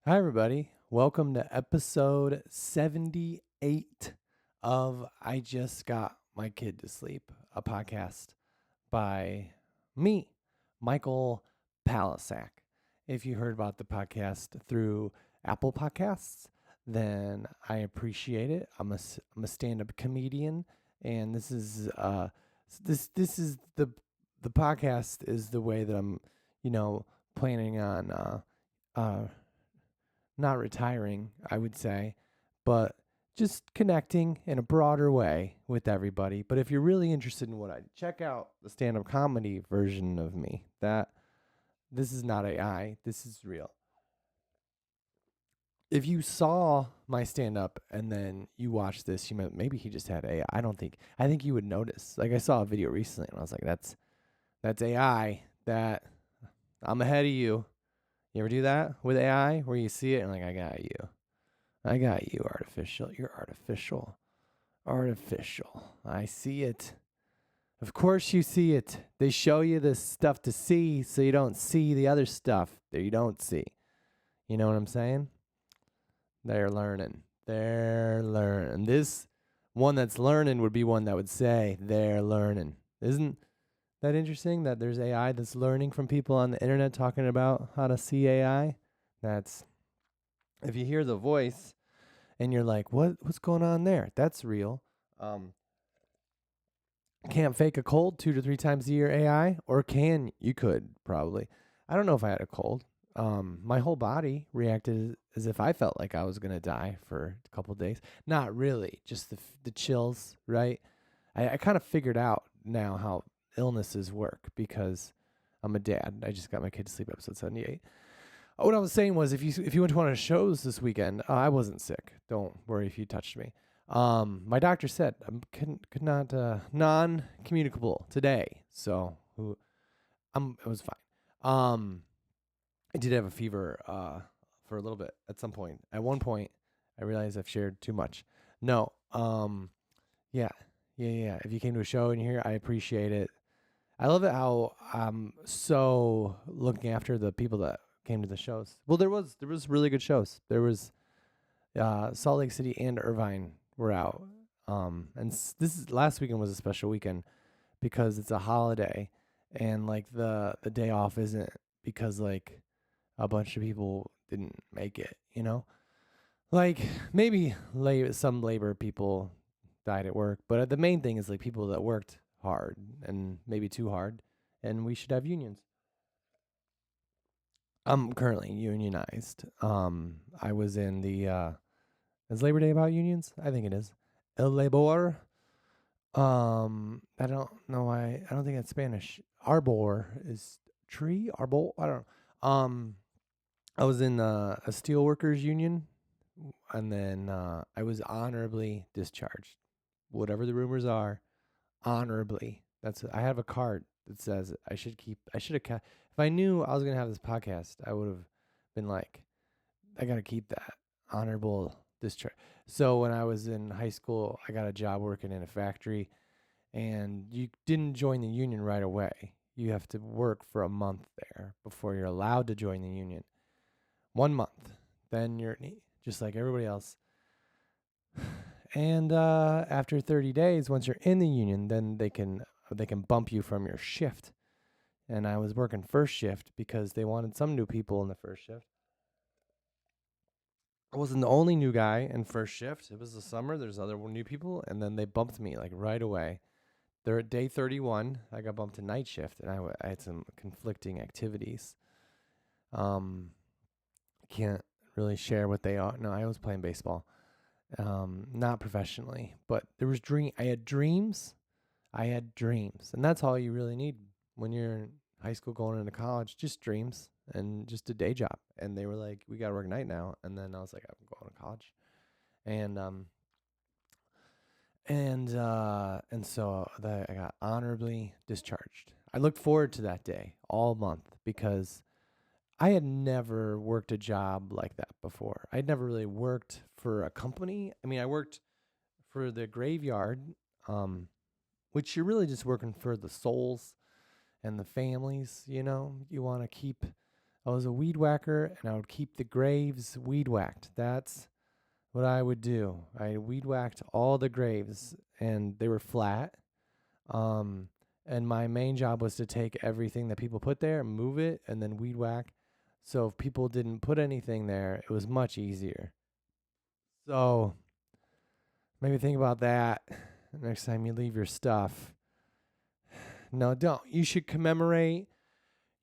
Hi, everybody. Welcome to episode 78 of I Just Got My Kid to Sleep, a podcast by me, Michael Palisak. If you heard about the podcast through Apple Podcasts, then I appreciate it. I'm a stand-up comedian, and this is the podcast is the way that I'm, planning on not retiring, I would say, but just connecting in a broader way with everybody. But if you're really interested in what I check out the stand-up comedy version of me. That this is not AI, this is real. If you saw my stand up and then you watched this, you might maybe he just had AI. I think you would notice. Like I saw a video recently and I was like, that's AI. That I'm ahead of you. You ever do that with AI where you see it and like I got you. I got you, artificial. You're artificial. Artificial. I see it. Of course you see it. They show you this stuff to see so you don't see the other stuff that you don't see. You know what I'm saying? They're learning. They're learning. This one that's learning would be one that would say they're learning. Isn't that interesting that there's AI that's learning from people on the internet talking about how to see AI? That's if you hear the voice and you're like, what's going on there? That's real. Um, can't fake a cold 2 to 3 times a year, AI, or can you could probably. I don't know if I had a cold. My whole body reacted as if I felt like I was gonna die for a couple of days. Not really, just the chills, right? I kind of figured out now how illnesses work because I'm a dad. I just got my kid to sleep. Episode 78. What I was saying was, if you went to one of the shows this weekend, I wasn't sick. Don't worry if you touched me. My doctor said I could not non-communicable today, so it was fine. I did have a fever for a little bit at some point. At one point, I realized I've shared too much. No, yeah, yeah. If you came to a show and you're here, I appreciate it. I love it how I'm so looking after the people that came to the shows. Well, there was really good shows. There was Salt Lake City and Irvine were out. And this is last weekend was a special weekend because it's a holiday and like the day off isn't because like a bunch of people didn't make it, you know? Like maybe some labor people died at work, but the main thing is like people that worked hard and maybe too hard, and we should have unions. I'm currently unionized. I was in the is Labor Day about unions? I think it is. El Labor. I don't know why. I don't think that's Spanish. Arbor is tree. Arbor. I don't know. I was in a steelworkers union, and then I was honorably discharged. Whatever the rumors are, honorably. I have a card that says I should keep. I should have. If I knew I was gonna have this podcast, I would have been like, I gotta keep that honorable discharge. So when I was in high school, I got a job working in a factory, and you didn't join the union right away. You have to work for a month there before you're allowed to join the union. 1 month, then you're just like everybody else. And after 30 days, once you're in the union, then they can bump you from your shift. And I was working first shift because they wanted some new people in the first shift. I wasn't the only new guy in first shift. It was the summer. There's other new people, and then they bumped me like right away. They're at day 31. I got bumped to night shift, and I had some conflicting activities. Um, can't really share what they are. No, I was playing baseball. Not professionally, but there was dream. I had dreams. And that's all you really need when you're in high school going into college. Just dreams and just a day job. And they were like, "We gotta work night now." And then I was like, "I'm going to college," and so I got honorably discharged. I looked forward to that day all month because I had never worked a job like that before. I'd never really worked for a company. I mean, I worked for the graveyard, which you're really just working for the souls and the families. You want to keep I was a weed whacker, and I would keep the graves weed whacked. That's what I would do. I weed whacked all the graves, and they were flat. Um, and my main job was to take everything that people put there, move it, and then weed whack. So if people didn't put anything there, it was much easier. So maybe think about that next time you leave your stuff. No, don't. You should commemorate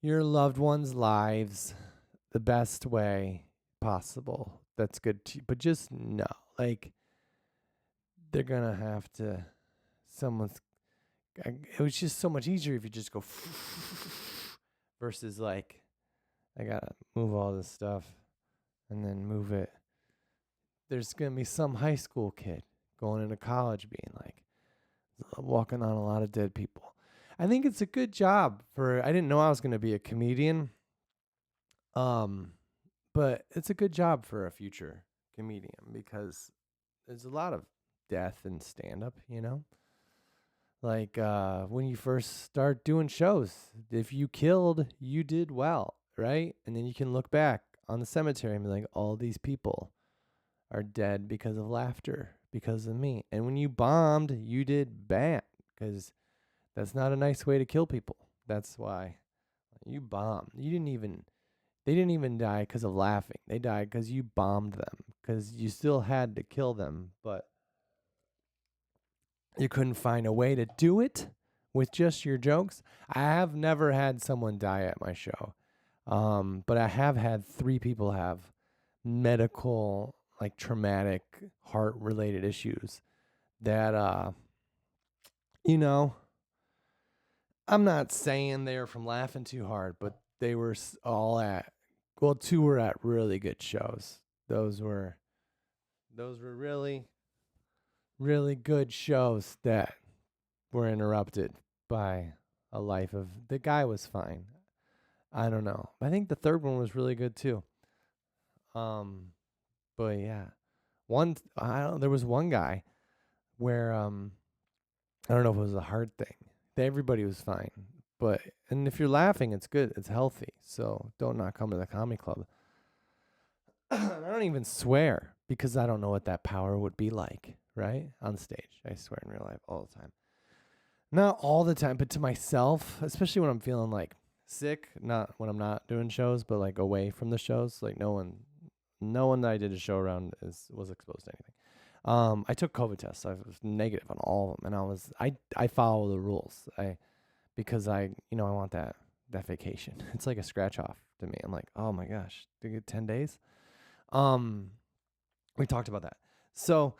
your loved ones' lives the best way possible. That's good too. But just no. Like, they're going to have to, someone's, it was just so much easier if you just go versus like, I got to move all this stuff and then move it. There's going to be some high school kid going into college being like, walking on a lot of dead people. I think it's a good job I didn't know I was going to be a comedian. But it's a good job for a future comedian because there's a lot of death in stand up, you know? Like when you first start doing shows, if you killed, you did well, right? And then you can look back on the cemetery and be like, all these people are dead because of laughter, because of me. And when you bombed, you did bad because that's not a nice way to kill people. That's why you bombed. They didn't even die because of laughing. They died because you bombed them, because you still had to kill them, but you couldn't find a way to do it with just your jokes. I have never had someone die at my show, but I have had 3 people have medical, like traumatic heart-related issues that, you know, I'm not saying they were from laughing too hard, but they were all at, well, 2 were at really good shows. Those were really, really good shows that were interrupted by a life of, the guy was fine. I don't know. I think the 3rd one was really good too. But yeah, there was one guy where I don't know if it was a heart thing. Everybody was fine, and if you're laughing, it's good, it's healthy. So don't not come to the comedy club. I don't even swear because I don't know what that power would be like, right? On stage. I swear in real life all the time. Not all the time, but to myself, especially when I'm feeling like sick, not when I'm not doing shows, but like away from the shows. Like no one that I did a show around was exposed to anything. I took COVID tests. So I was negative on all of them, and I follow the rules. Because I want that vacation. It's like a scratch off to me. I'm like, oh my gosh, to get 10 days. We talked about that. So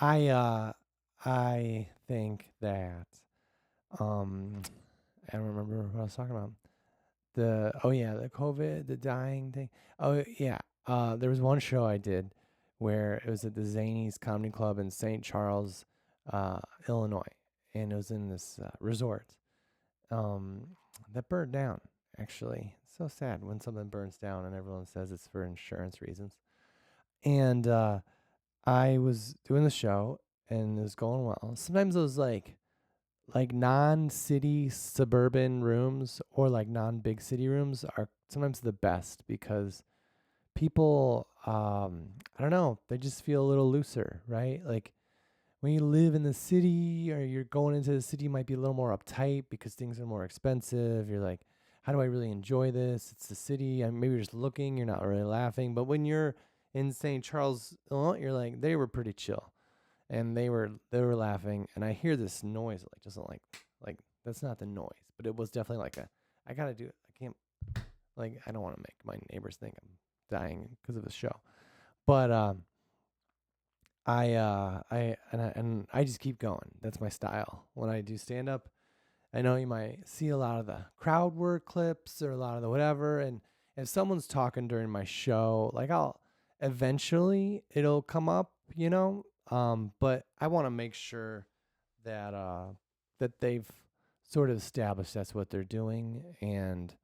I think that I don't remember what I was talking about. The COVID, the dying thing. Oh yeah. There was one show I did where it was at the Zanies Comedy Club in St. Charles, Illinois, and it was in this resort that burned down. Actually, it's so sad when something burns down and everyone says it's for insurance reasons. And I was doing the show and it was going well. Sometimes those like non-city suburban rooms or like non-big city rooms are sometimes the best because people I don't know, they just feel a little looser, right? Like when you live in the city or you're going into the city, you might be a little more uptight because things are more expensive. You're like, how do I really enjoy this? It's the city. And maybe you're just looking, you're not really laughing. But when you're in St. Charles, Illinois, you're like, they were pretty chill. And they were laughing. And I hear this noise, like just like that's not the noise, but it was definitely like I gotta do it. I can't, like, I don't want to make my neighbors think I'm dying because of the show. But I just keep going. That's my style when I do stand up. I know you might see a lot of the crowd work clips or a lot of the whatever, and if someone's talking during my show, like I'll eventually it'll come up, but I want to make sure that that they've sort of established that's what they're doing, and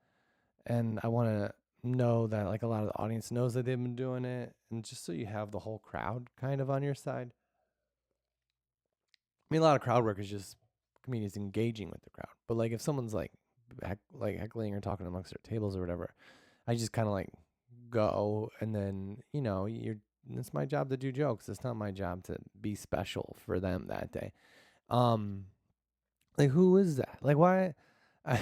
I want to know that like a lot of the audience knows that they've been doing it, and just so you have the whole crowd kind of on your side. I mean, a lot of crowd work is just comedians engaging with the crowd, but like if someone's like like heckling or talking amongst their tables or whatever. I just kind of like go, and then it's my job to do jokes. It's not my job to be special for them that day. Um, like who is that? Like why? I,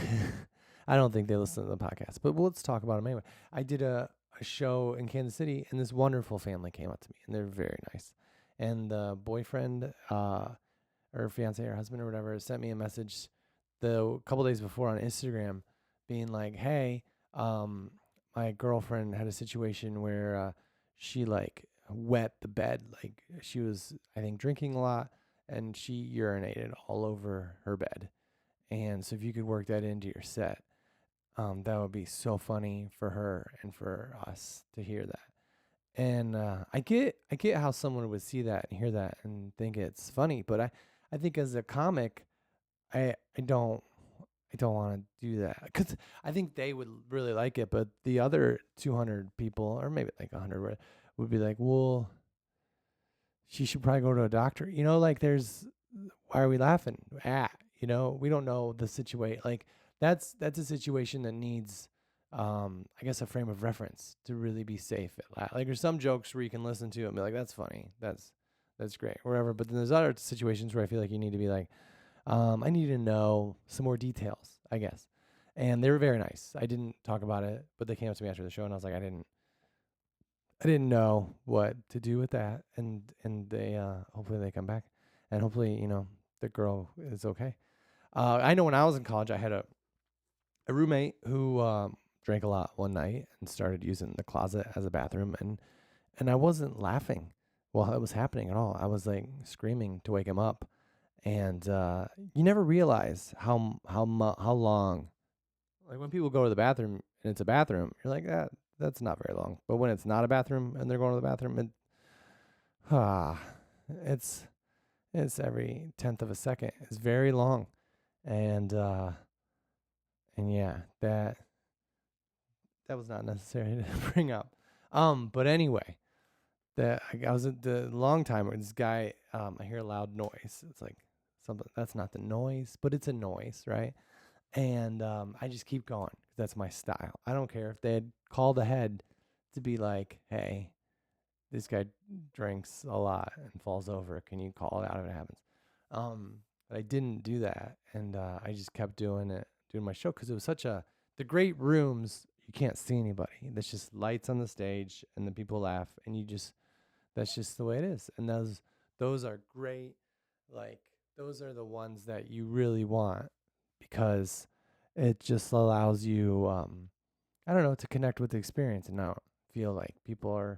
I don't think they listen to the podcast, but let's talk about them anyway. I did a show in Kansas City, and this wonderful family came up to me, and they're very nice. And the boyfriend, or fiance or husband or whatever, sent me a message the couple days before on Instagram, being like, "Hey, my girlfriend had a situation where she like wet the bed, like she was, I think, drinking a lot, and she urinated all over her bed. And so if you could work that into your set, that would be so funny for her and for us to hear that." And I get how someone would see that and hear that and think it's funny, but I think as a comic, I don't want to do that because I think they would really like it, but the other 200 people, or maybe like 100, would be like, well, she should probably go to a doctor. Like why are we laughing at? We don't know the situation. Like that's a situation that needs, I guess, a frame of reference to really be safe. Like there's some jokes where you can listen to it and be like, that's funny. That's great, whatever. But then there's other situations where I feel like you need to be like, I need to know some more details, I guess. And they were very nice. I didn't talk about it, but they came up to me after the show, and I was like, I didn't know what to do with that. And they, hopefully they come back, and hopefully, the girl is okay. I know when I was in college, I had a roommate who drank a lot one night and started using the closet as a bathroom, and I wasn't laughing while it was happening at all. I was like screaming to wake him up. And you never realize how long, like when people go to the bathroom and it's a bathroom, you're like, that's not very long. But when it's not a bathroom and they're going to the bathroom, it's every 10th of a second. It's very long, and yeah, that was not necessary to bring up. But anyway, I was at the long time where this guy, I hear a loud noise. It's like something that's not the noise, but it's a noise, right? And I just keep going because that's my style. I don't care if they had called ahead to be like, "Hey, this guy drinks a lot and falls over. Can you call it out if it happens?" But I didn't do that, and I just kept doing my show because it was the great rooms. You can't see anybody. There's just lights on the stage, and the people laugh, and that's just the way it is. And those are great. Like those are the ones that you really want because it just allows you, I don't know, to connect with the experience and not feel like people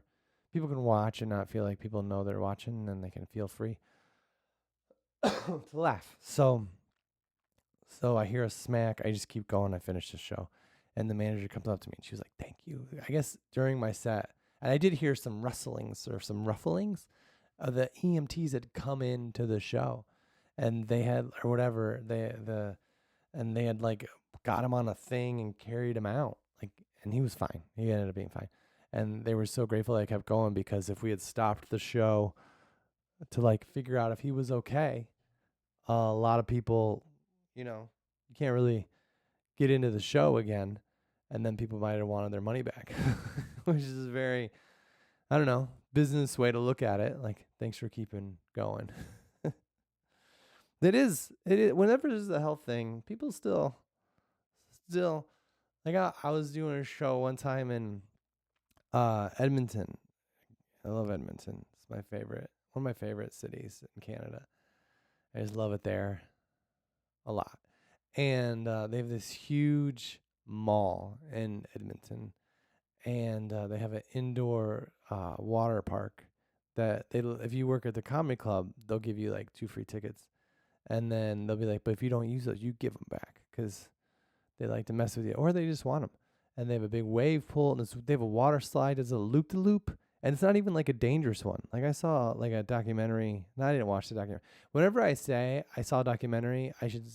can watch and not feel like people know they're watching, and they can feel free to laugh. So I hear a smack. I just keep going. I finish the show, and the manager comes up to me and she was like, "Thank you." I guess during my set, and I did hear some rustlings or some rufflings. The EMTs had come into the show, and they had, or whatever, and they had like got him on a thing and carried him out, like, and he was fine. He ended up being fine, and they were so grateful I kept going, because if we had stopped the show to like figure out if he was okay, a lot of people, you can't really get into the show again, and then people might have wanted their money back, which is very, I don't know, business way to look at it. Like, thanks for keeping going. It is. Whenever there's a health thing, people still, like I was doing a show one time in Edmonton. I love Edmonton. It's my favorite, one of my favorite cities in Canada. I just love it there a lot. And they have this huge mall in Edmonton, and they have an indoor water park that if you work at the comedy club, they'll give you like 2 free tickets, and then they'll be like, but if you don't use those, you give them back, because they like to mess with you, or they just want them. And they have a big wave pool, and they have a water slide as a loop-de-loop, and it's not even like a dangerous one. Like I saw like a documentary. No, I didn't watch the documentary. Whenever I say I saw a documentary, I should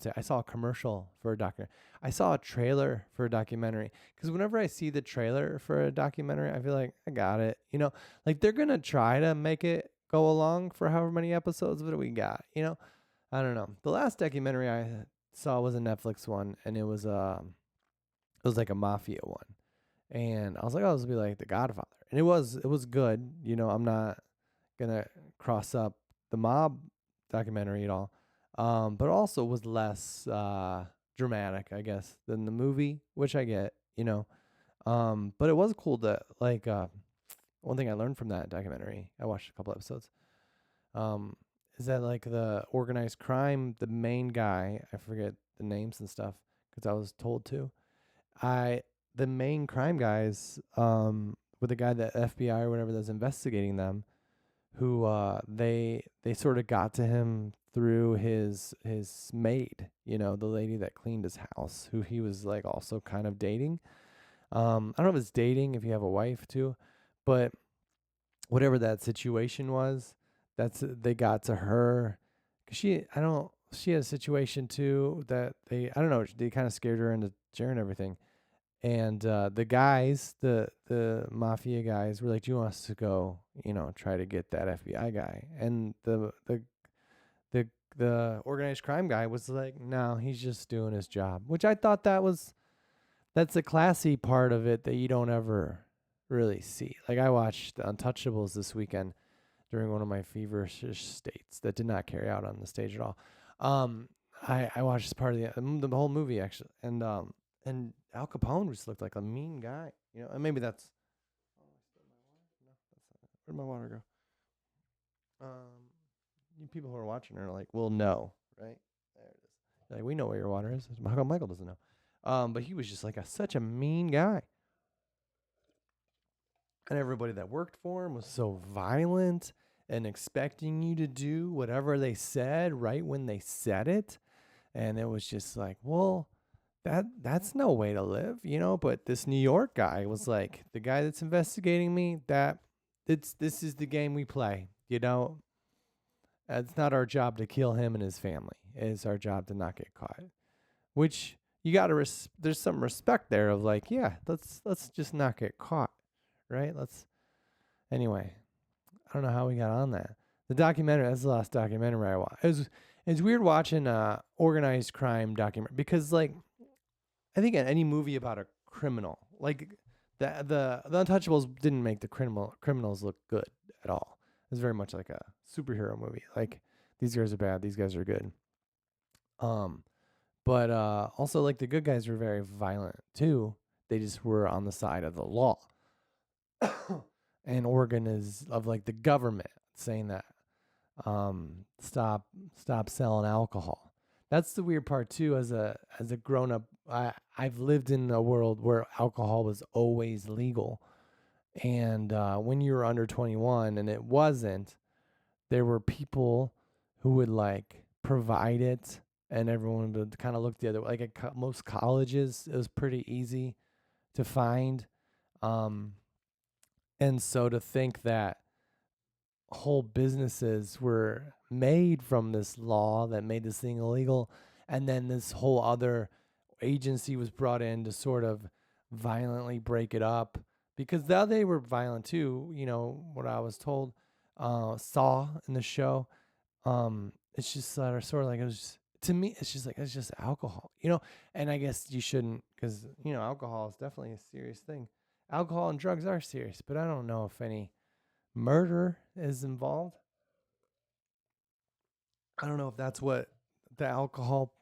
say I saw a commercial for a documentary. I saw a trailer for a documentary, because whenever I see the trailer for a documentary, I feel like I got it. Like they're gonna try to make it go along for however many episodes. What do we got? I don't know. The last documentary I saw was a Netflix one, and it was like a mafia one, and I was like, oh, this will be like The Godfather, and it was good. I'm not gonna cross up the mob documentary at all, but also was less dramatic, I guess, than the movie, which I get. But it was cool that like one thing I learned from that documentary, I watched a couple episodes, um, is that like the organized crime, the main guy, I forget the names and stuff because I was told to. I the main crime guys, with the guy that FBI or whatever that's investigating them, who they sort of got to him through his maid, the lady that cleaned his house, who he was like also kind of dating. I don't know if it's dating if you have a wife too, but whatever that situation was, they got to her, cause she had a situation too that I don't know, they kind of scared her into sharing everything. And the guys, the mafia guys, were like, "Do you want us to go, try to get that FBI guy?" And the the organized crime guy was like, "No, he's just doing his job," which I thought that's a classy part of it that you don't ever really see. Like I watched Untouchables this weekend during one of my feverish states that did not carry out on the stage at all. Um, I watched this part of the whole movie actually, and Al Capone just looked like a mean guy, and maybe that's. Oh, I spilled my water. No, that's not it. Where'd my water go? You people who are watching are like, well, no, right? There it is. Like we know where your water is. How come Michael doesn't know? But he was just like such a mean guy, and everybody that worked for him was so violent and expecting you to do whatever they said right when they said it, and it was just like, well, that's no way to live, But this New York guy was like, the guy that's investigating me, this is the game we play, It's not our job to kill him and his family. It's our job to not get caught. Which you got to there's some respect there of like, yeah, let's just not get caught, right? Anyway, I don't know how we got on that. The documentary, that's the last documentary I watched. It's weird watching organized crime documentary because like I think in any movie about a criminal, like the Untouchables didn't make the criminals look good at all. It was very much like a superhero movie. Like these guys are bad, these guys are good. But also like the good guys were very violent too. They just were on the side of the law. And Oregon is of like the government saying that stop selling alcohol. That's the weird part too. As a grown up, I've lived in a world where alcohol was always legal, and when you were under 21 and it wasn't, there were people who would like provide it, and everyone would kind of look the other way. Like at most colleges, it was pretty easy to find, and so to think that whole businesses were made from this law that made this thing illegal, and then this whole other agency was brought in to sort of violently break it up, because now they were violent too, what I was told. Saw in the show, it's just sort of like, it was just, to me it's just like, it's just alcohol, and I guess you shouldn't, because alcohol is definitely a serious thing. Alcohol and drugs are serious, but I don't know if any murder is involved. I don't know if that's what the alcohol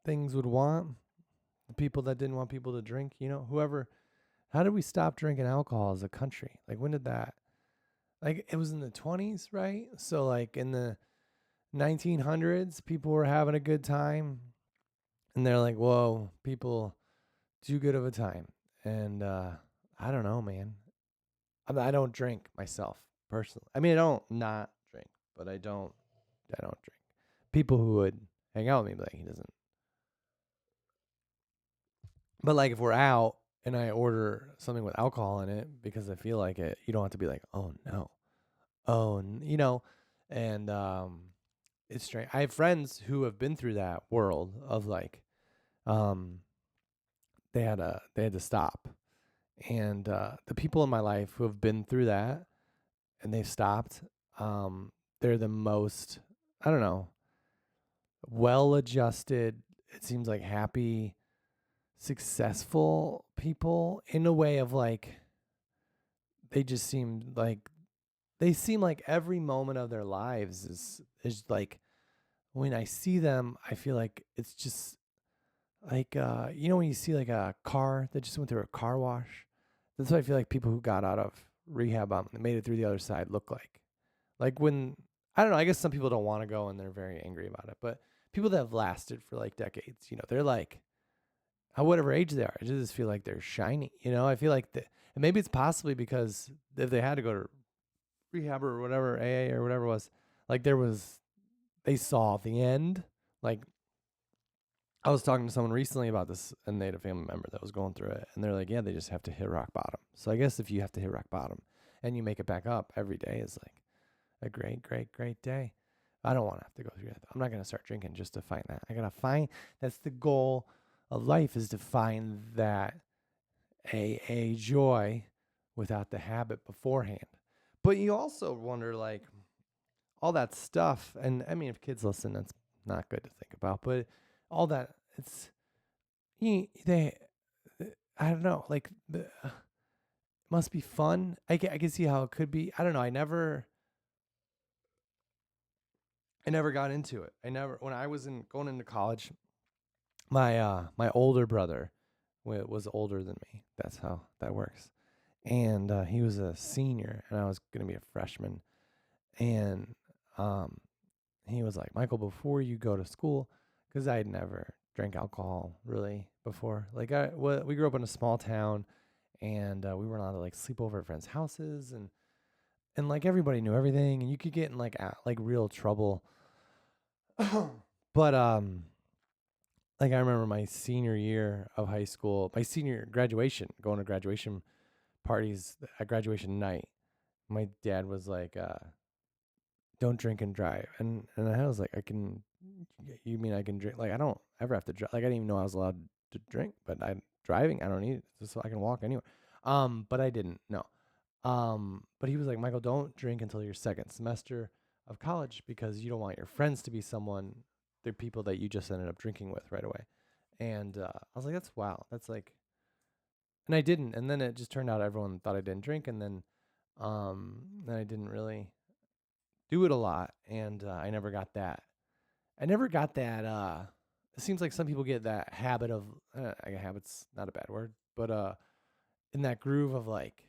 things would want. The people that didn't want people to drink, whoever. How did we stop drinking alcohol as a country? Like, when did that? Like, it was in the 20s, right? So, like, in the 1900s, people were having a good time. And they're like, whoa, people, too good of a time. And I don't know, man. I don't drink myself personally. I mean, I don't not drink, but I don't drink. People who would hang out with me, like, he doesn't. But like if we're out and I order something with alcohol in it because I feel like it, you don't have to be like, oh no, and it's strange. I have friends who have been through that world of like, um, they had to stop, and the people in my life who have been through that and they've stopped, they're the most, I don't know, well adjusted, it seems like happy, successful people in a way of like they just seem like they seem like every moment of their lives is like when I see them, I feel like it's just like when you see like a car that just went through a car wash. That's what I feel like people who got out of rehab and made it through the other side look like. Like when I don't know, I guess some people don't want to go and they're very angry about it, but people that have lasted for like decades, they're like at whatever age they are, I just feel like they're shiny. I feel like and maybe it's possibly because if they had to go to rehab or whatever, AA or whatever it was, like they saw the end. Like I was talking to someone recently about this, and they had a family member that was going through it, and they're like, yeah, they just have to hit rock bottom. So I guess if you have to hit rock bottom and you make it back up every day is like a great, great, great day. I don't want to have to go through that. I'm not going to start drinking just to find that. I got to find, that's the goal of life, is to find that AA joy without the habit beforehand. But you also wonder, like, all that stuff, and I mean, if kids listen, that's not good to think about, but all that, they, I don't know, like, must be fun. I can see how it could be. I don't know. I never got into it. When I was going into college, my older brother was older than me. That's how that works. And he was a senior, and I was gonna be a freshman. And he was like, Michael, before you go to school, because I had never drank alcohol really before. Like we grew up in a small town, and we weren't allowed to like sleep over at friends' houses, and like everybody knew everything, and you could get in like real trouble. But like I remember my senior year of high school, my senior graduation, going to graduation parties at graduation night. My dad was like, "Don't drink and drive," and I was like, You mean I can drink? Like I don't ever have to drive. Like I didn't even know I was allowed to drink, but I'm driving. I don't need it just so I can walk anywhere. But I didn't. No. But he was like, Michael, don't drink until your second semester of college because you don't want your friends to be they're people that you just ended up drinking with right away. And I was like, that's wow. That's like, and I didn't. And then it just turned out everyone thought I didn't drink. And then I didn't really do it a lot. And I never got that. I never got that. It seems like some people get that habit of, habit's not a bad word, but in that groove of like,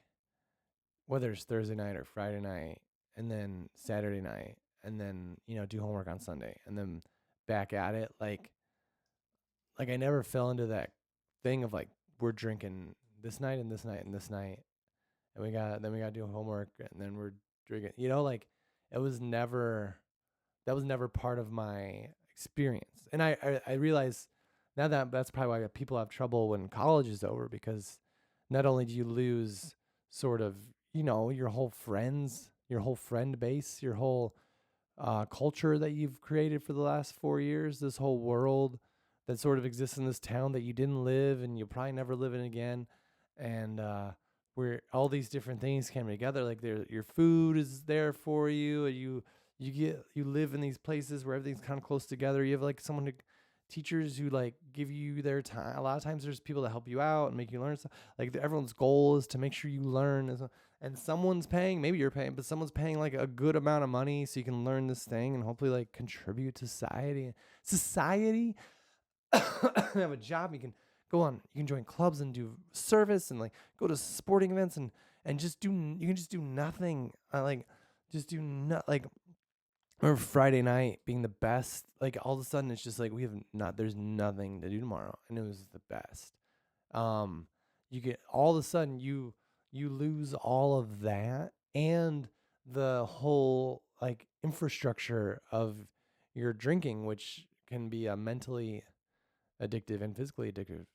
whether it's Thursday night or Friday night, and then Saturday night, and then do homework on Sunday, and then back at it. Like I never fell into that thing of like we're drinking this night and this night and this night, and we got to do homework, and then we're drinking. Like it was never that was never part of my experience, and I realize now that that's probably why people have trouble when college is over, because not only do you lose sort of your whole friend base, your whole culture that you've created for the last 4 years, this whole world that sort of exists in this town that you didn't live and you'll probably never live in again, and where all these different things came together. Like your food is there for you, and you live in these places where everything's kind of close together. You have like teachers who like give you their time. A lot of times there's people that help you out and make you learn stuff. Like everyone's goal is to make sure you learn, and someone's paying, maybe you're paying, but someone's paying like a good amount of money so you can learn this thing and hopefully like contribute to society. Have a job. You can join clubs and do service and like go to sporting events and you can just do nothing. Just do not like, or Friday night being the best. Like all of a sudden it's just like there's nothing to do tomorrow, and it was the best. You get all of a sudden you lose all of that and the whole like infrastructure of your drinking, which can be a mentally addictive and physically addictive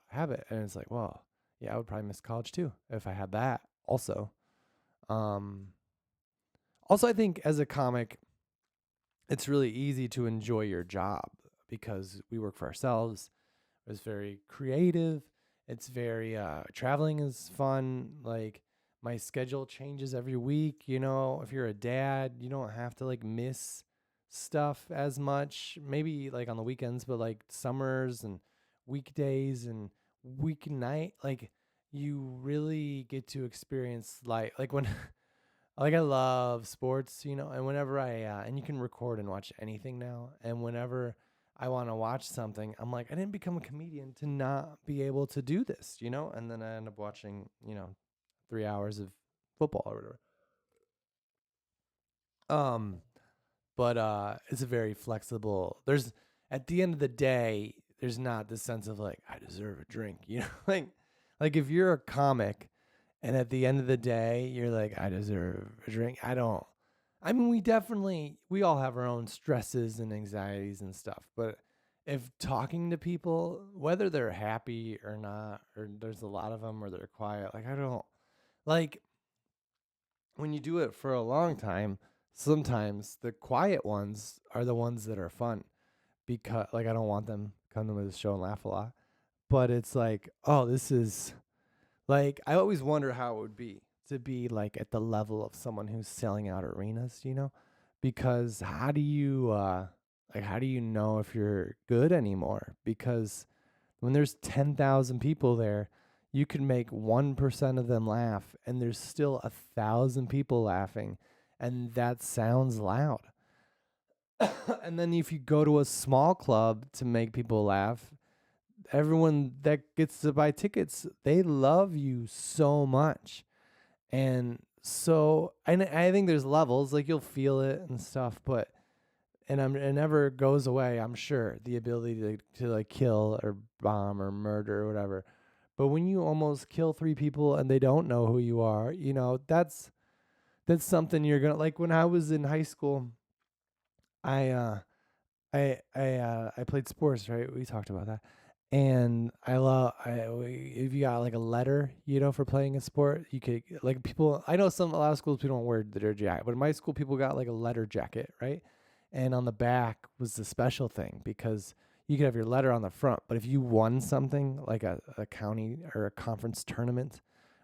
habit. And it's like, well, yeah, I would probably miss college too if I had that also. Um, Also, I think as a comic, it's really easy to enjoy your job because we work for ourselves. It's very creative. It's very traveling is fun. Like my schedule changes every week. If you're a dad, you don't have to like miss stuff as much, maybe like on the weekends, but like summers and weekdays and weeknight, like you really get to experience like when like I love sports, and whenever and you can record and watch anything now, and whenever I want to watch something, I'm like, I didn't become a comedian to not be able to do this, and then I end up watching, 3 hours of football or whatever. Um, but it's a very flexible. There's At the end of the day, there's not this sense of like I deserve a drink, like if you're a comic, and at the end of the day, you're like I deserve a drink. I don't. I mean, we all have our own stresses and anxieties and stuff, but if talking to people, whether they're happy or not, or there's a lot of them or they're quiet, like I don't like when you do it for a long time, sometimes the quiet ones are the ones that are fun because like I don't want them come to the show and laugh a lot. But it's like, oh, this is like I always wonder how it would be to be like at the level of someone who's selling out arenas, Because how do you know if you're good anymore? Because when there's 10,000 people there, you can make 1% of them laugh, and there's still 1,000 people laughing, and that sounds loud. And then if you go to a small club to make people laugh, everyone that gets to buy tickets, they love you so much. And so, and I think there's levels, like you'll feel it and stuff, but it never goes away. I'm sure the ability to like kill or bomb or murder or whatever. But when you almost kill 3 people and they don't know who you are, that's something you're gonna like. When I was in high school, I I played sports, right? We talked about that. And if you got like a letter, for playing a sport, you could like people. I know a lot of schools people don't wear their jacket, but in my school people got like a letter jacket, right? And on the back was the special thing because you could have your letter on the front, but if you won something like a county or a conference tournament,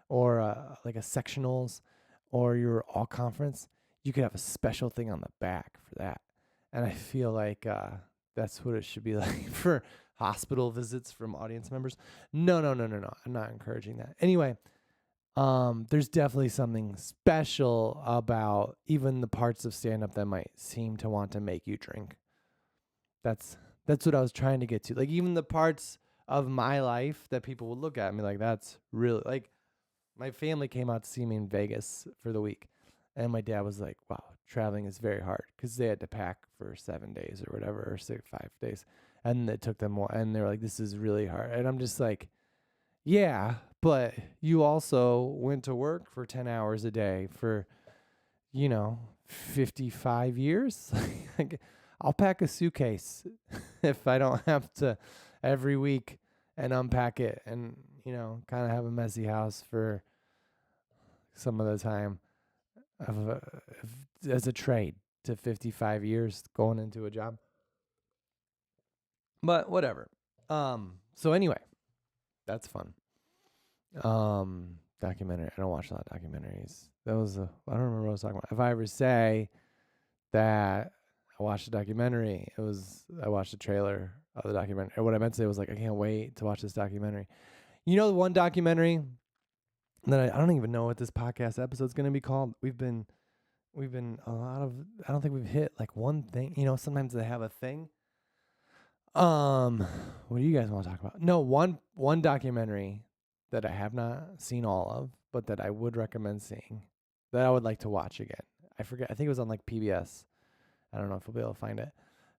or like a sectionals, or your all conference, you could have a special thing on the back for that. And I feel like that's what it should be like for hospital visits from audience members. No, no, no, no, no. I'm not encouraging that. Anyway, there's definitely something special about even the parts of stand up that might seem to want to make you drink. That's that's what I was trying to get to. Like even the parts of my life that people would look at me like that's really like my family came out to see me in Vegas for the week. And my dad was like, wow, traveling is very hard because they had to pack for 7 days or whatever, or 5 days. And it took them, and they were like, this is really hard. And I'm just like, yeah, but you also went to work for 10 hours a day for, 55 years. Like, I'll pack a suitcase if I don't have to every week and unpack it and, kind of have a messy house for some of the time of as a trade to 55 years going into a job. But whatever. So anyway, that's fun. Documentary. I don't watch a lot of documentaries. I don't remember what I was talking about. If I ever say that I watched a documentary, I watched a trailer of the documentary. Or what I meant to say was like, I can't wait to watch this documentary. The one documentary that I don't even know what this podcast episode is going to be called. We've been I don't think we've hit like one thing. Sometimes they have a thing. What do you guys want to talk about? No, one documentary that I have not seen all of, but that I would recommend seeing, that I would like to watch again. I forget. I think it was on like PBS. I don't know if we'll be able to find it.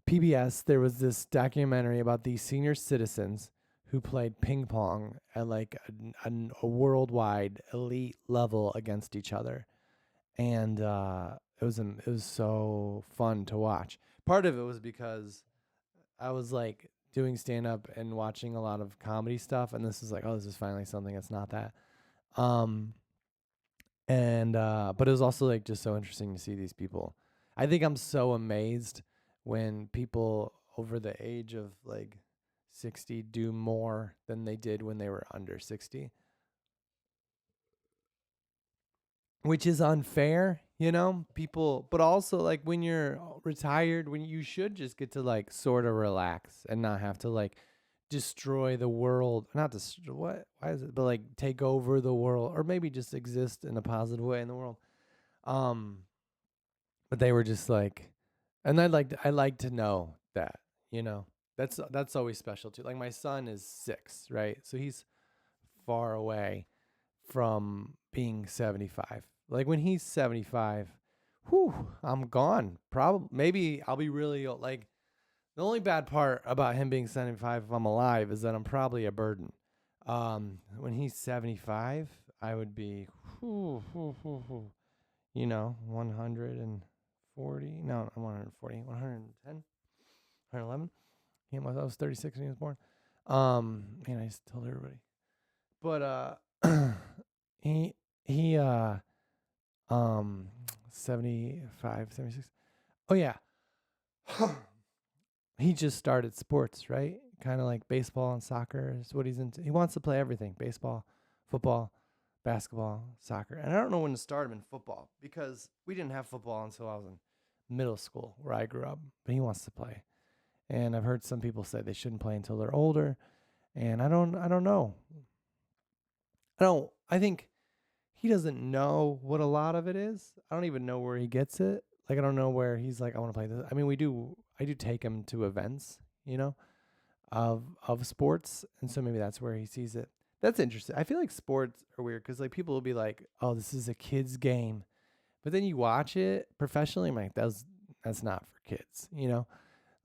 PBS, there was this documentary about these senior citizens who played ping pong at like a worldwide elite level against each other. And it was so fun to watch. Part of it was because I was like doing stand up and watching a lot of comedy stuff, and this is like, oh, this is finally something that's not that. And but it was also like just so interesting to see these people. I think I'm so amazed when people over the age of like 60 do more than they did when they were under 60. Which is unfair, People, but also like when you're retired, when you should just get to like sort of relax and not have to like destroy the world. Not destroy, what? Why is it? But like take over the world, or maybe just exist in a positive way in the world. Um, but they were just like, and I like to know that, you know, that's always special too. Like my son is 6, right? So he's far away from being 75. Like when he's 75, whew, I'm gone. Probably, maybe I'll be really old. Like the only bad part about him being 75 if I'm alive is that I'm probably a burden. When he's 75, I would be, whew, whew, whew, whew, 140. No, not 140, 110, 111. I was 36 when he was born. Man, I just told everybody. But he he 75, 76. Oh yeah. He just started sports, right? Kind of like baseball and soccer is what he's into. He wants to play everything: baseball, football, basketball, soccer. And I don't know when to start him in football because we didn't have football until I was in middle school where I grew up. But he wants to play. And I've heard some people say they shouldn't play until they're older. And I don't know. I think he doesn't know what a lot of it is. I don't even know where he gets it. Like I don't know where he's like, I want to play this. I mean, I do take him to events, of sports, and so maybe that's where he sees it. That's interesting. I feel like sports are weird because like people will be like, "Oh, this is a kid's game," but then you watch it professionally, I'm like, that's not for kids,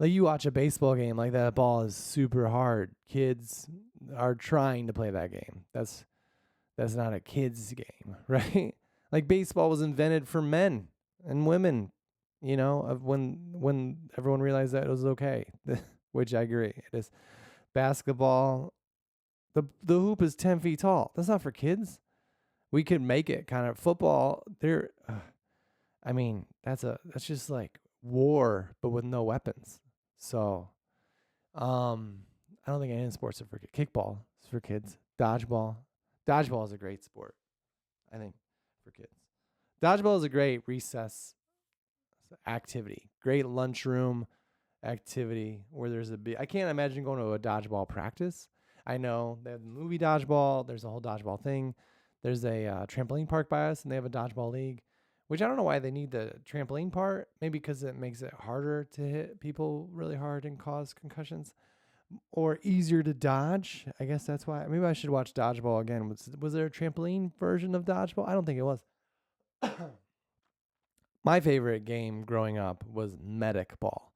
Like you watch a baseball game, like that ball is super hard. Kids are trying to play that game. That's not a kid's game, right? Like baseball was invented for men and women, of when everyone realized that it was okay, which I agree. It is. Basketball, the hoop is 10 feet tall. That's not for kids. We could make it kind of football. I mean, that's just like war, but with no weapons. So, I don't think any sports are for kids. Kickball is for kids. Dodgeball is a great sport, I think, for kids. Dodgeball is a great recess activity, great lunchroom activity where there's I can't imagine going to a dodgeball practice. I know they have the movie Dodgeball. There's a whole dodgeball thing. There's a trampoline park by us, and they have a dodgeball league, which I don't know why they need the trampoline part. Maybe because it makes it harder to hit people really hard and cause concussions, or easier to dodge. I guess that's why. Maybe I should watch Dodgeball again. Was there a trampoline version of Dodgeball? I don't think it was. My favorite game growing up was Medic Ball,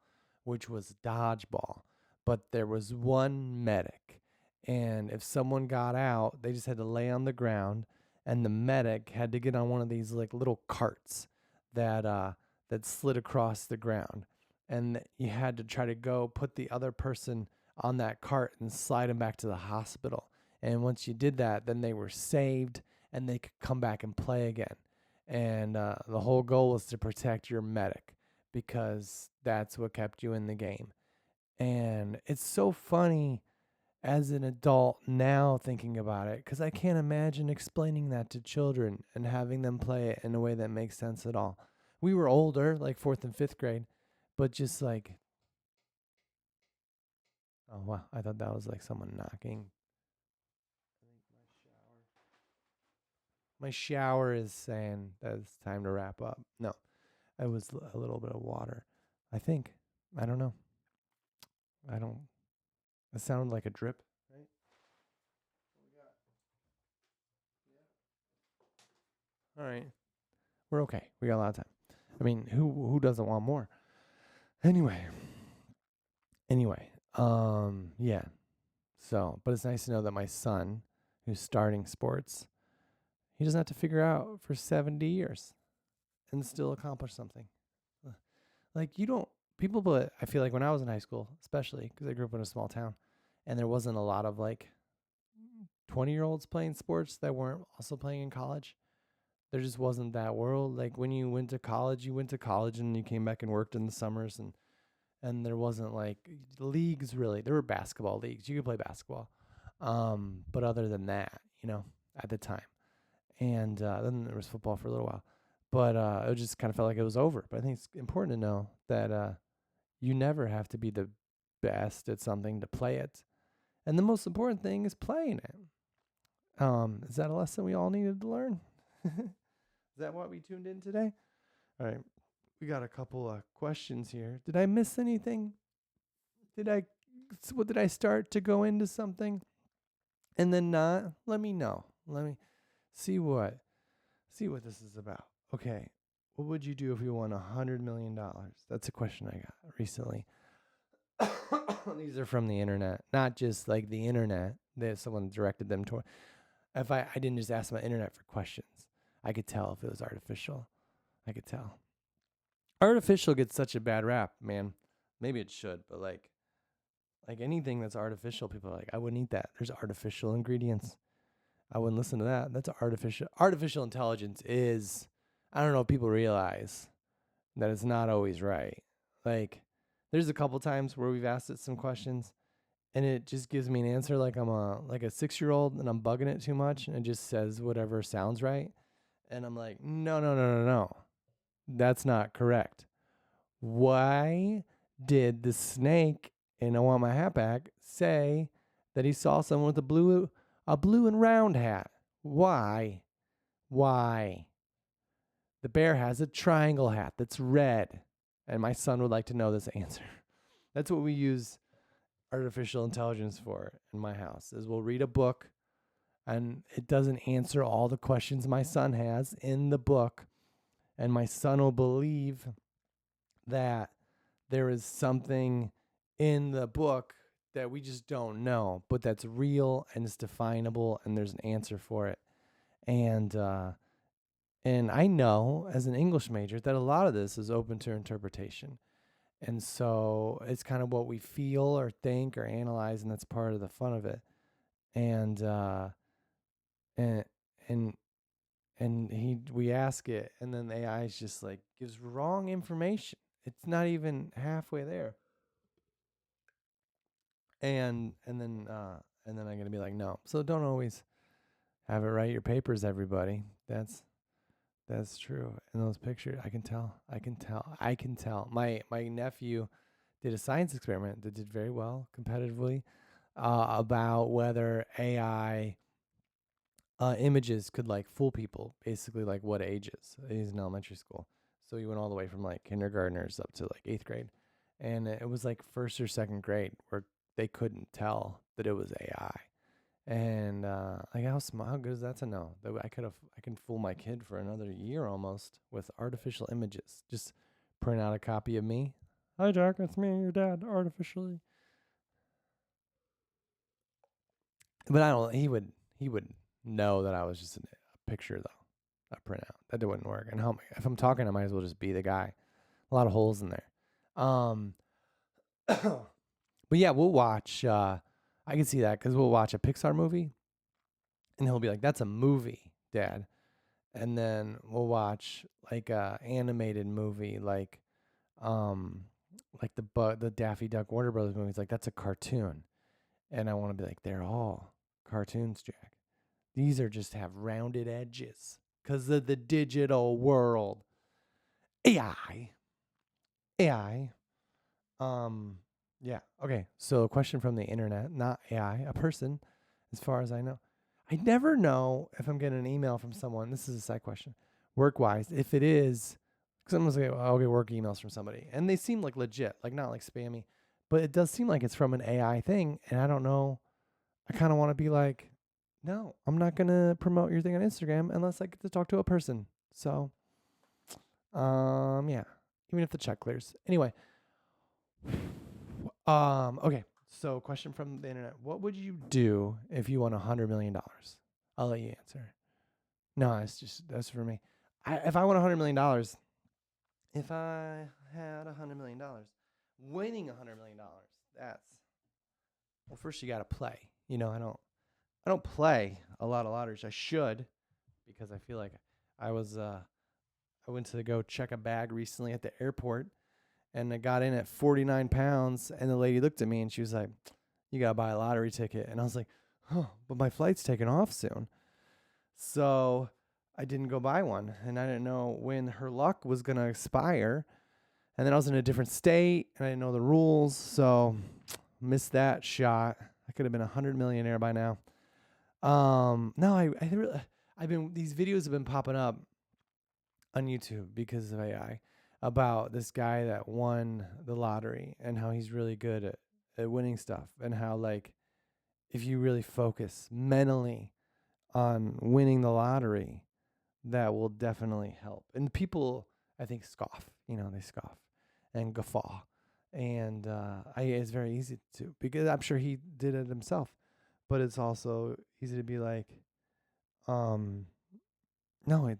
which was dodgeball, but there was one medic. And if someone got out, they just had to lay on the ground, and the medic had to get on one of these like little carts that slid across the ground. And you had to try to go put the other person on that cart and slide them back to the hospital. And once you did that, then they were saved and they could come back and play again. And the whole goal was to protect your medic because that's what kept you in the game. And it's so funny as an adult now thinking about it because I can't imagine explaining that to children and having them play it in a way that makes sense at all. We were older, like 4th and 5th grade, but just like, oh wow, I thought that was like someone knocking. My shower is saying that it's time to wrap up. No, it was a little bit of water. I think. I don't know. I don't. It sounded like a drip, right? All right. We're okay. We got a lot of time. I mean, who doesn't want more? Anyway. Yeah. So, but it's nice to know that my son, who's starting sports, he doesn't have to figure out for 70 years and still accomplish something. Like you don't people, but I feel like when I was in high school, especially because I grew up in a small town, and there wasn't a lot of like 20-year-olds playing sports that weren't also playing in college. There just wasn't that world. Like when you went to college and you came back and worked in the summers, and there wasn't like leagues really. There were basketball leagues. You could play basketball. But other than that, at the time. And then there was football for a little while. But it just kind of felt like it was over. But I think it's important to know that you never have to be the best at something to play it. And the most important thing is playing it. Is that a lesson we all needed to learn? Is that what we tuned in today? All right. We got a couple of questions here. Did I miss anything? Did I start to go into something and then not? Let me know. Let me see what this is about. Okay. What would you do if you won $100 million? That's a question I got recently. These are from the internet, not just like the internet that someone directed them toward. If I didn't just ask my internet for questions, I could tell if it was artificial. I could tell. Artificial gets such a bad rap, man. Maybe it should, but like anything that's artificial, people are like, I wouldn't eat that. There's artificial ingredients. I wouldn't listen to that. That's artificial. Artificial intelligence is, I don't know if people realize that it's not always right. Like, there's a couple times where we've asked it some questions and it just gives me an answer like I'm a 6-year-old and I'm bugging it too much and it just says whatever sounds right. And I'm like, no. That's not correct. Why did the snake in I Want My Hat Back say that he saw someone with a blue and round hat? Why? The bear has a triangle hat that's red. And my son would like to know this answer. That's what we use artificial intelligence for in my house, is we'll read a book and it doesn't answer all the questions my son has in the book. And my son will believe that there is something in the book that we just don't know, but that's real and it's definable and there's an answer for it. And I know as an English major that a lot of this is open to interpretation. And so it's kind of what we feel or think or analyze, and that's part of the fun of it. And we ask it, and then the AI is just like gives wrong information. It's not even halfway there. And then I'm gonna be like, no. So don't always have it write your papers, everybody. That's true. In those pictures, I can tell. My nephew did a science experiment that did very well competitively about whether AI images could like fool people, basically like what ages. He's in elementary school. So he went all the way from like kindergartners up to like 8th grade. And it was like 1st or 2nd grade where they couldn't tell that it was AI. And like how good is that to know that I can fool my kid for another year almost with artificial images. Just print out a copy of me. Hi Jack, it's me, your dad, artificially. But he would know that I was just a picture though, a printout. That wouldn't work. And if I'm talking, I might as well just be the guy. A lot of holes in there. But yeah, we'll watch. I can see that because we'll watch a Pixar movie, and he'll be like, "That's a movie, Dad." And then we'll watch like a animated movie, like the Daffy Duck Warner Brothers movie. It's like that's a cartoon, and I want to be like, they're all cartoons, Jack. These are just have rounded edges because of the digital world. AI. Yeah. Okay. So a question from the internet, not AI, a person, as far as I know. I never know if I'm getting an email from someone. This is a side question. Work-wise, if it is, someone's like, I'll get work emails from somebody. And they seem like legit, like not like spammy. But it does seem like it's from an AI thing. And I don't know. I kind of want to be like, no, I'm not going to promote your thing on Instagram unless I get to talk to a person. So, yeah. Even if the check clears. Anyway. Okay. So, question from the internet: what would you do if you won $100 million? I'll let you answer. No, that's for me. If I won $100 million, if I had $100 million, winning $100 million, well. First, you got to play. You know, I don't play a lot of lotteries. I should, because I feel like I went to go check a bag recently at the airport. And I got in at 49 pounds, and the lady looked at me, and she was like, you got to buy a lottery ticket. And I was like, but my flight's taking off soon. So I didn't go buy one, and I didn't know when her luck was gonna expire. And then I was in a different state, and I didn't know the rules, so missed that shot. I could have been 100 millionaire by now. No, I've been these videos have been popping up on YouTube because of AI about this guy that won the lottery and how he's really good at winning stuff, and how like if you really focus mentally on winning the lottery, that will definitely help. And people, I think, scoff. They scoff and guffaw, and it's very easy to, because I'm sure he did it himself. But it's also easy to be like, um, no, you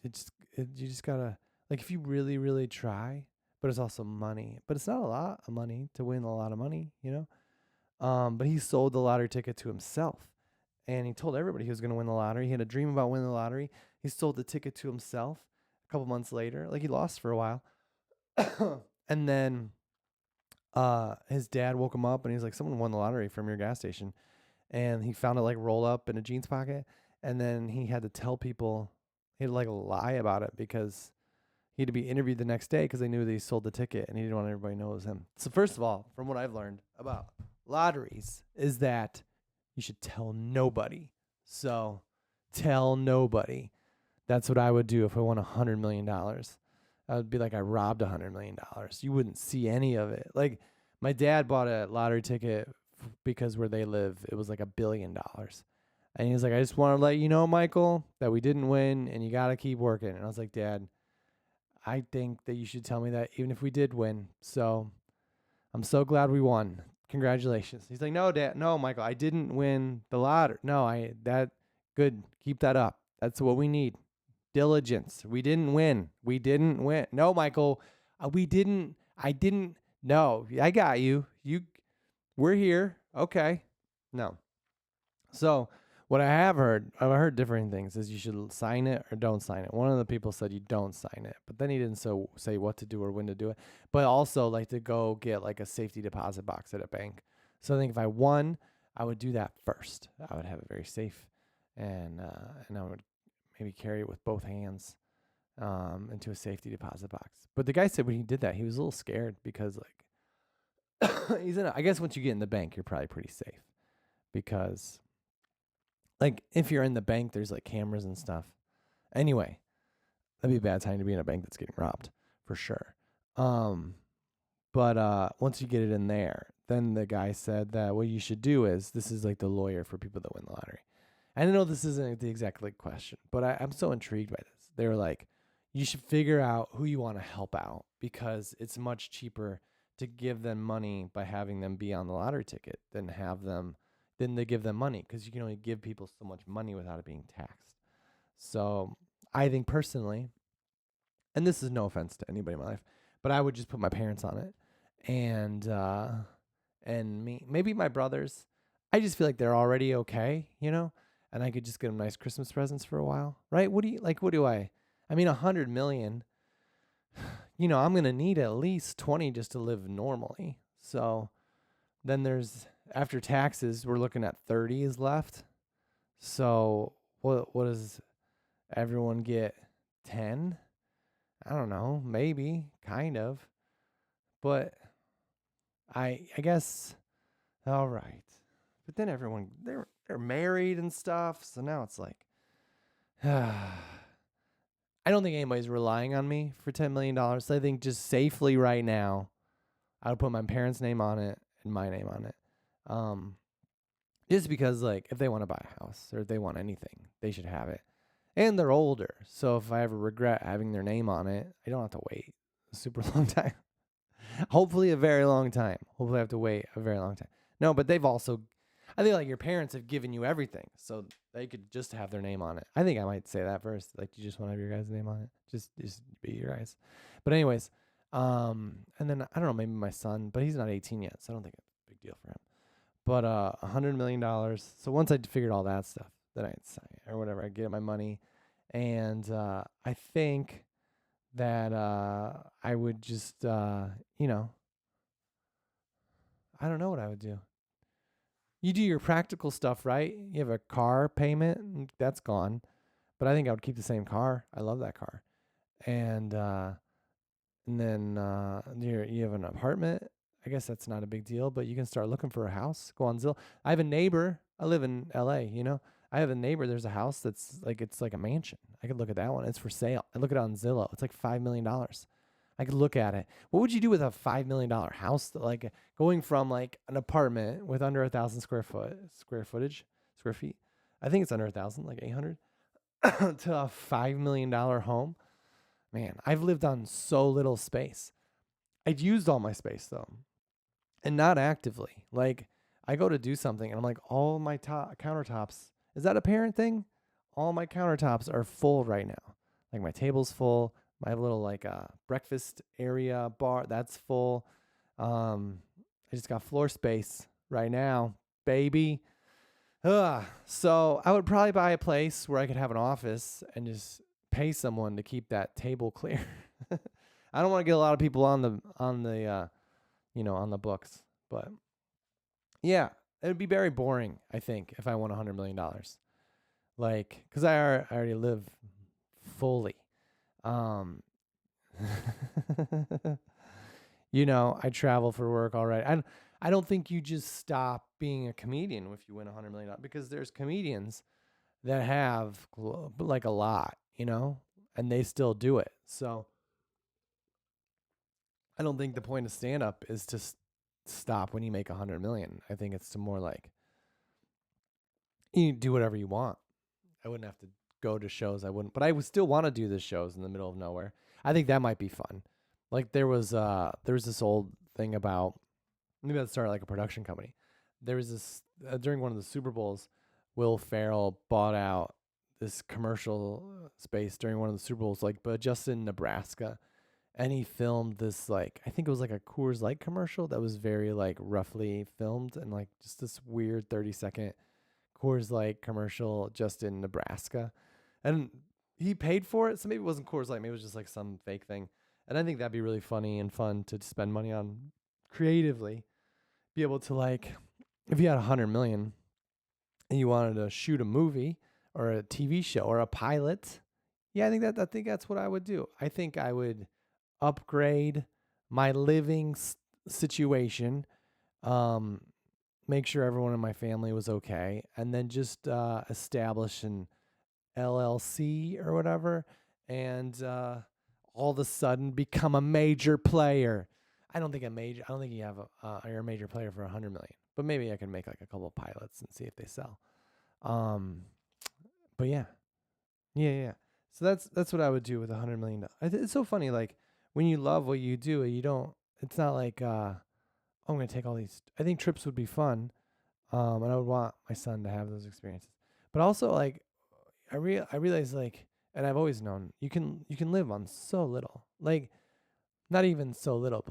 just gotta, like, if you really really try. But it's also money. But it's not a lot of money to win a lot of money. But he sold the lottery ticket to himself, and he told everybody he was going to win the lottery. He had a dream about winning the lottery. He sold the ticket to himself a couple months later. Like, he lost for a while. And then his dad woke him up, and he's like, someone won the lottery from your gas station. And he found it like rolled up in a jeans pocket. And then he had to tell people, he had to like lie about it, because he had to be interviewed the next day because they knew that he sold the ticket, and he didn't want everybody to know it was him. So first of all, from what I've learned about lotteries, is that you should tell nobody. So tell nobody. That's what I would do if I won $100 million. I would be like, I robbed $100 million. You wouldn't see any of it. Like, my dad bought a lottery ticket because where they live, it was like $1 billion. And he was like, I just want to let you know, Michael, that we didn't win, and you got to keep working. And I was like, Dad, I think that you should tell me that even if we did win. So I'm so glad we won. Congratulations. He's like, no, Dad, no, Michael, I didn't win the lottery. No, good. Keep that up. That's what we need. Diligence. We didn't win. We didn't win. No, Michael, we didn't. I didn't. No, I got you. We're here. Okay. No. So what I've heard different things, is you should sign it or don't sign it. One of the people said you don't sign it, but then he didn't say what to do or when to do it. But also, like, to go get like a safety deposit box at a bank. So I think if I won, I would do that first. I would have it very safe, and I would maybe carry it with both hands into a safety deposit box. But the guy said when he did that, he was a little scared because, like, I guess once you get in the bank, you're probably pretty safe, because, like, if you're in the bank, there's like cameras and stuff. Anyway, that'd be a bad time to be in a bank that's getting robbed, for sure. But once you get it in there, then the guy said that what you should do is, this is like the lawyer for people that win the lottery. I know this isn't the exact like question, but I'm so intrigued by this. They were like, you should figure out who you want to help out, because it's much cheaper to give them money by having them be on the lottery ticket than they give them money, because you can only give people so much money without it being taxed. So I think personally, and this is no offense to anybody in my life, but I would just put my parents on it, and maybe my brothers. I just feel like they're already okay, and I could just get them nice Christmas presents for a while, right? What do I mean, 100 million, I'm going to need at least 20 just to live normally. So then after taxes, we're looking at 30 is left. So what does everyone get? 10? I don't know, maybe, kind of. But I guess, all right. But then everyone, they're married and stuff, so now it's like, I don't think anybody's relying on me for $10 million. So I think just safely right now, I would put my parents' name on it and my name on it. Just because, like, if they want to buy a house or if they want anything, they should have it. And they're older, so if I ever regret having their name on it, I don't have to wait a super long time. Hopefully a very long time. Hopefully I have to wait a very long time. No, but I think, like, your parents have given you everything, so they could just have their name on it. I think I might say that first. Like, you just want to have your guys' name on it. Just be your guys. But anyways, and then I don't know, maybe my son, but he's not 18 yet, so I don't think it's a big deal for him. But $100 million. So once I figured all that stuff, then I'd sign it or whatever. I'd get my money, and I think that I would just, I don't know what I would do. You do your practical stuff, right? You have a car payment, that's gone. But I think I would keep the same car. I love that car. And then you have an apartment. I guess that's not a big deal, but you can start looking for a house. Go on Zillow. I have a neighbor. I live in LA, you know. I have a neighbor. There's a house that's like it's like a mansion. I could look at that one. It's for sale. I look at it on Zillow. It's like $5 million. I could look at it. What would you do with a $5 million house? Like going from like an apartment with under 1,000 square feet. I think it's under 1,000, like 800, to a $5 million home. Man, I've lived on so little space. I'd used all my space though, and not actively. Like I go to do something, and I'm like, all my countertops. Is that a parent thing? All my countertops are full right now. Like my table's full. My little like breakfast area bar that's full. I just got floor space right now, baby. So I would probably buy a place where I could have an office and just pay someone to keep that table clear. I don't want to get a lot of people on the on the books, but yeah, it would be very boring, I think, if I won $100 million. Like, cause I already live fully. Um, I travel for work already. I don't think you just stop being a comedian if you win $100 million, because there's comedians that have like a lot, and they still do it. So I don't think the point of stand up is to stop when you make 100 million. I think it's to more like you do whatever you want. I wouldn't have to go to shows. But I would still want to do the shows in the middle of nowhere. I think that might be fun. Like there was this old thing about, maybe I'd start like a production company. There was this during one of the Super Bowls, Will Ferrell bought out this commercial space during one of the Super Bowls, like but just in Nebraska. And he filmed this, like, I think it was like a Coors Light commercial that was very like roughly filmed, and like just this weird 30-second Coors Light commercial just in Nebraska. And he paid for it. So maybe it wasn't Coors Light, maybe it was just like some fake thing. And I think that'd be really funny and fun to spend money on creatively. Be able to, like, if you had 100 million and you wanted to shoot a movie or a TV show or a pilot, yeah, I think that's what I would do. I think I would upgrade my living situation, make sure everyone in my family was okay, and then just establish an LLC or whatever, and all of a sudden become a major player. I don't think you have you're a major player for 100 million, but maybe I can make like a couple of pilots and see if they sell. But yeah. So that's what I would do with $100 million. It's so funny, like when you love what you do, you don't. It's not like I'm gonna take all these. I think trips would be fun, and I would want my son to have those experiences. But also, like, I realize, like, and I've always known you can live on so little, like not even so little,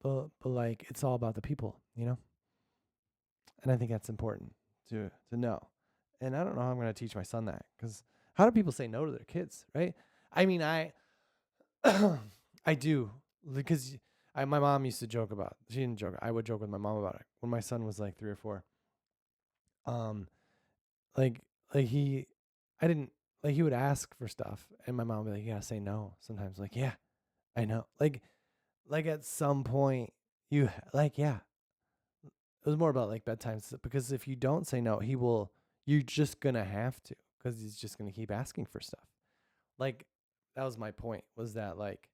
but like it's all about the people, and I think that's important to know. And I don't know how I'm gonna teach my son that, because how do people say no to their kids, right? I mean, I I do, because my mom used to joke about. She didn't joke. I would joke with my mom about it when my son was like 3 or 4. Um, like he, I didn't like he would ask for stuff, and my mom would be like, "You gotta say no." Sometimes, like, yeah, I know. Like at some point, you like, yeah. It was more about like bedtime stuff, because if you don't say no, you're just gonna have to, because he's just gonna keep asking for stuff. Like that was my point. Was that like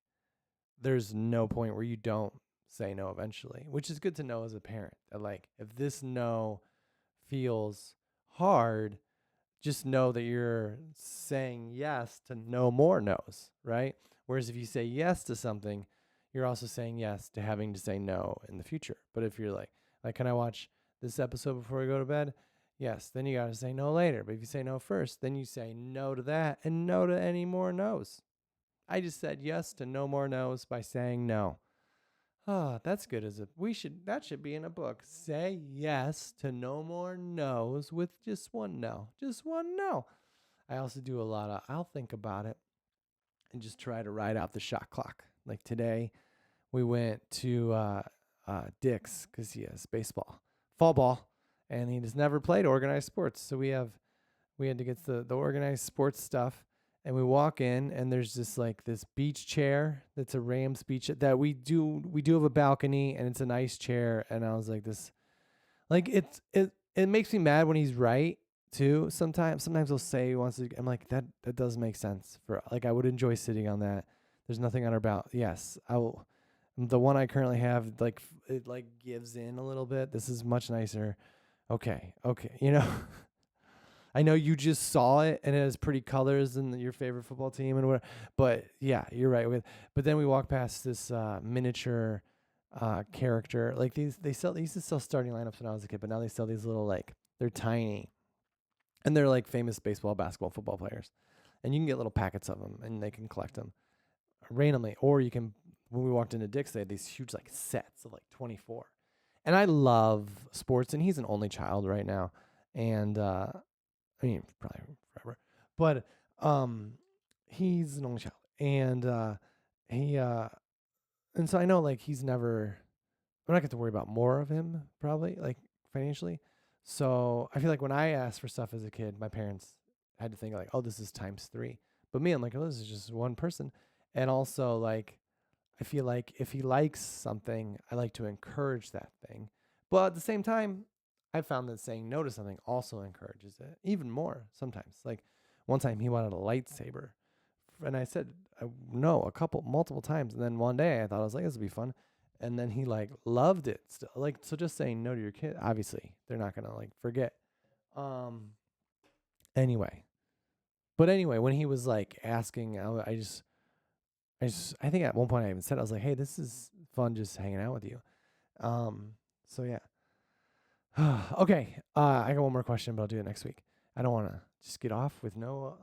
there's no point where you don't say no eventually, which is good to know as a parent, that like if this no feels hard, just know that you're saying yes to no more no's, right? Whereas if you say yes to something, you're also saying yes to having to say no in the future. But if you're like, can I watch this episode before I go to bed? Yes, then you got to say no later. But if you say no first, then you say no to that and no to any more no's. I just said yes to no more no's by saying no. That's good that should be in a book. Say yes to no more no's with just one no. Just one no. I also do I'll think about it and just try to ride out the shot clock. Like today, we went to Dick's because he has fall ball, and he has never played organized sports. So we had to get the organized sports stuff, And we walk in, and there's just like this beach chair that's a Rams beach that we do have a balcony, and it's a nice chair. And I was like, this, like, it makes me mad when he's right too. Sometimes he'll say he wants to. I'm like, that does make sense. For like, I would enjoy sitting on that. There's nothing on our balcony. Yes, I will. The one I currently have, like, it like gives in a little bit. This is much nicer. Okay, okay, I know you just saw it and it has pretty colors and your favorite football team and whatever. But yeah, you're right. But then we walk past this miniature character. Like they used to sell starting lineups when I was a kid, but now they sell these little, like, they're tiny and they're like famous baseball, basketball, football players. And you can get little packets of them and they can collect them randomly. Or you can, when we walked into Dick's, they had these huge like sets of like 24. And I love sports, and he's an only child right now. And I mean, probably forever. But he's an only child, and he and so I know, like, he's never. I'm not going to worry about more of him, probably, like, financially. So I feel like when I asked for stuff as a kid, my parents had to think like, oh, this is times three. But me, I'm like, oh, this is just one person. And also, like, I feel like if he likes something, I like to encourage that thing. But at the same time, I found that saying no to something also encourages it even more sometimes. Like, one time he wanted a lightsaber, and I said no multiple times. And then one day I thought, I was like, this would be fun. And then he like loved it still. Like, so just saying no to your kid, obviously they're not gonna like forget. Um. Anyway, when he was like asking, I think at one point I even said, I was like, hey, this is fun just hanging out with you. So yeah. Okay. I got one more question, but I'll do it next week. I don't want to just get off with no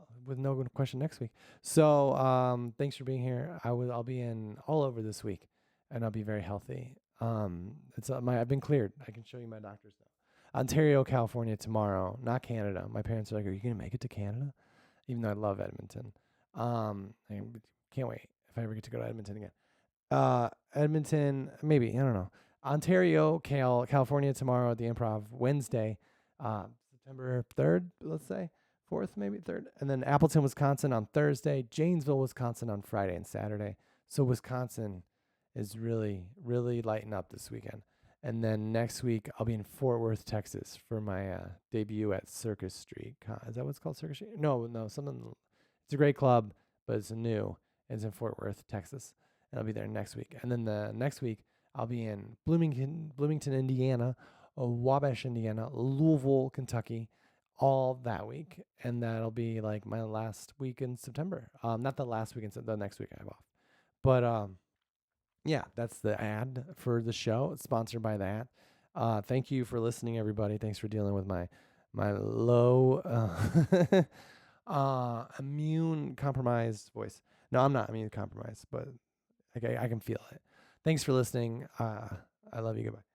question next week. So thanks for being here. I'll be in all over this week, and I'll be very healthy. I've been cleared. I can show you my doctor's note. Ontario, California tomorrow, not Canada. My parents are like, "Are you gonna make it to Canada?" Even though I love Edmonton. I can't wait if I ever get to go to Edmonton again. Edmonton, maybe, I don't know. Ontario, California tomorrow at the Improv. Wednesday, September 3rd, let's say. 4th, maybe 3rd. And then Appleton, Wisconsin on Thursday. Janesville, Wisconsin on Friday and Saturday. So Wisconsin is really, really lighting up this weekend. And then next week, I'll be in Fort Worth, Texas for my debut at Circus Street. Is that what it's called, Circus Street? No, something. It's a great club, but it's new. It's in Fort Worth, Texas. And I'll be there next week. And then the next week, I'll be in Bloomington, Indiana, Wabash, Indiana, Louisville, Kentucky, all that week. And that'll be like my last week in September. Not the last week the next week I have off. But yeah, that's the ad for the show. It's sponsored by that. Thank you for listening, everybody. Thanks for dealing with my low immune compromised voice. No, I'm not immune compromised, but I can feel it. Thanks for listening. I love you. Goodbye.